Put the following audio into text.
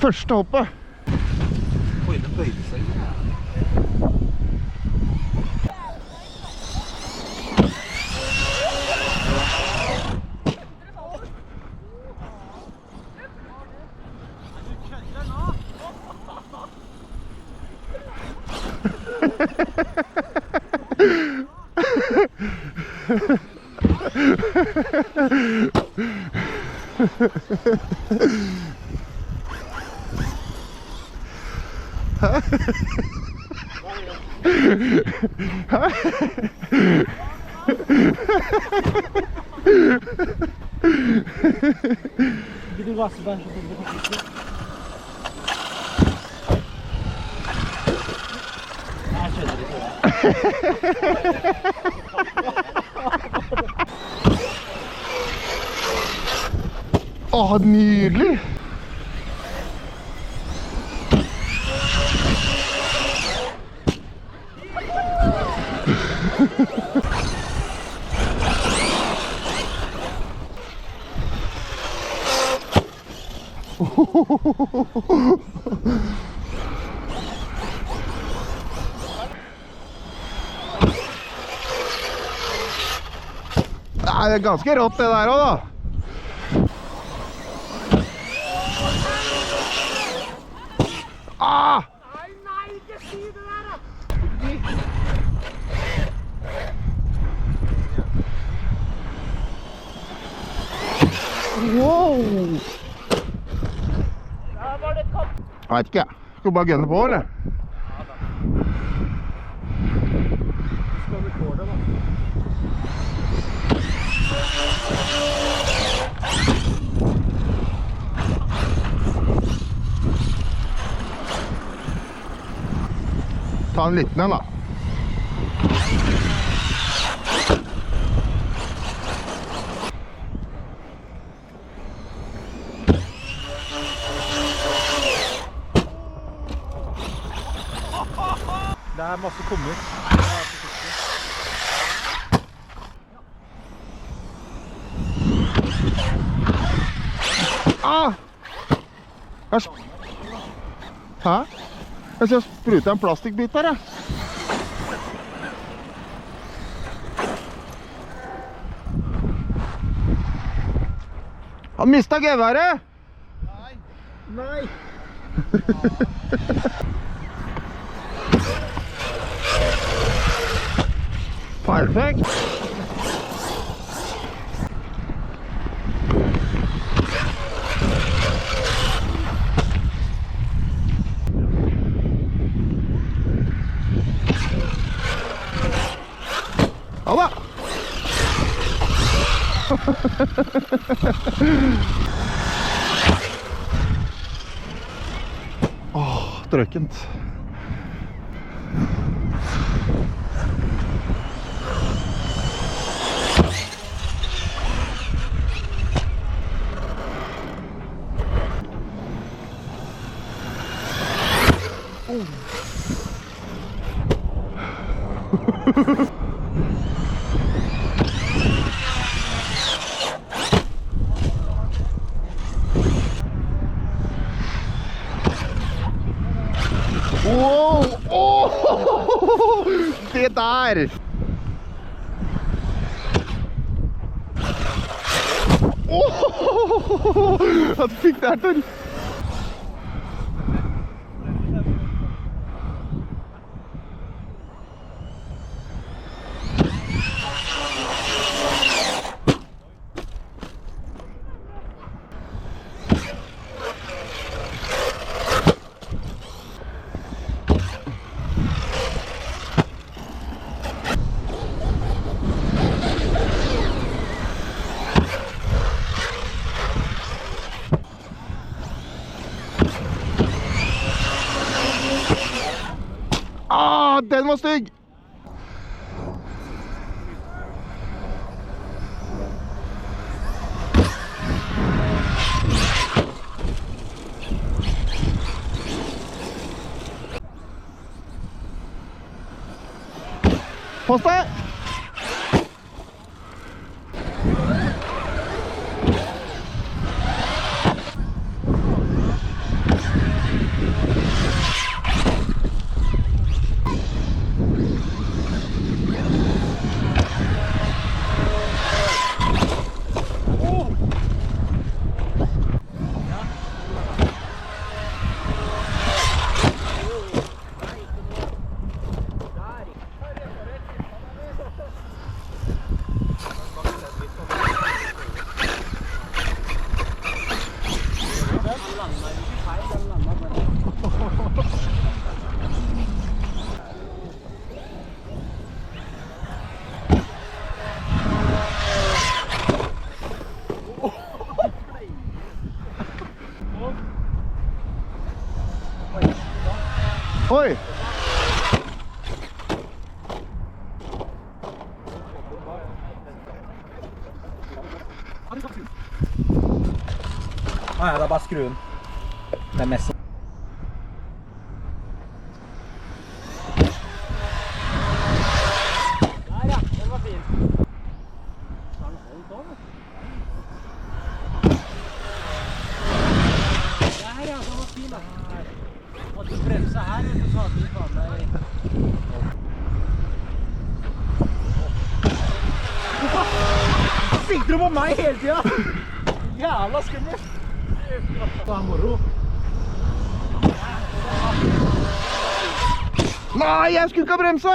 første hoppet. Oi, den bøyde seg. Vil du vasse bæsj? Jeg skjønner ikke det. Åh, nydelig! Det er ganske rått det der også da. Ah! Nei, ikke si det der da! Wow! Der var det kapp. Jeg vet ikke, skal du bare gønne på, eller? Skal vi kåre da? Ta en liten en da. Det er masse kummer. Ah! Hæ? Jeg skal sprute en plastikkbit her, jeg. Han mistet geværet! Nei! Perfekt! Ja da! Åh, drøkent. Wow! Oh! Det der! Oh! At du fikk det her til! Ah, den var stygg! Pass deg! Oi! Nei, det er bare skruen. Det er mest. Der ja, den var fin. Så har den holdt av, vet du. Der ja, den var fin da. Måtte du bremse her, vet du, så hadde du faen deg. Sikter du på meg hele tiden? Jævla skummelt! Det er moro. Nei, jeg skulle ikke ha bremsa!